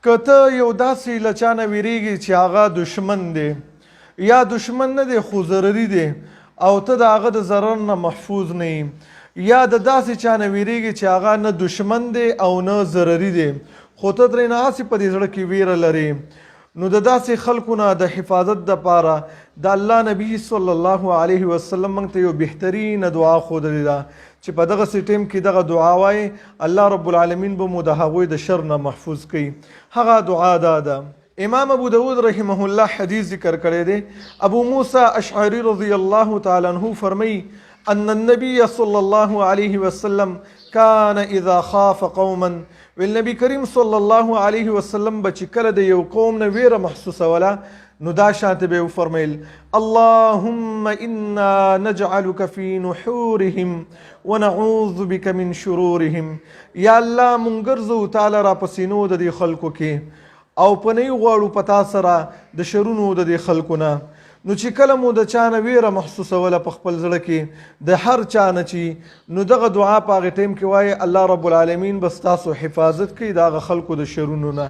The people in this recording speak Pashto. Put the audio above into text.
که ته یو داسې له چا نه ویریږي چې هغه دشمن دی یا دشمن نه دی خو ضرري دی او ته د هغه د ضرر نه محفوظ نه یې یا د داسې چا نه ویریږي چې هغه نه دشمن دی او نه ضرري دی خو ته ترې نه هسې په دې زړه کې ویره لرې نو د داسې خلکو نه د حفاظت دپاره د الله نبي صلی الله علیه وسلم موږ ته یو بهترینه دعا ښودلې ده چې په دغسې ټیم کې دغه دعا وایي الله رب العالمین به مو د هغوی د شر نه محفوظ کوي. هغه دعا دا ده. امام ابو داود رحمه الله حدیث ذکر کړی دی. ابو موسی اشعری رضی الله تعالی عنہ فرمایي ان النبي صلی الله علیه وسلم كان اذا خاف قوما والنبي کریم صلی الله علیه وسلم به چې کله د یو قوم نه ویره محسوسوله نو دا شانته به وفرمیل اللهم انا نجعلك في نحورهم ونعوذ بك من شرورهم. یا الله مونږ ګرځو تعالی را پسینو د دې خلکو کې او په نه غواړو په تا سره د شرونو د دې خلکو نه. نو چې کله مو د چا نه ویره محسوسوله په خپل زړه کې د هر چا نه چې نو دغه دعا په هغې ټیم کې وایي الله رب العالمین به ستاسو حفاظت کوي د هغه خلکو د شرونو نه.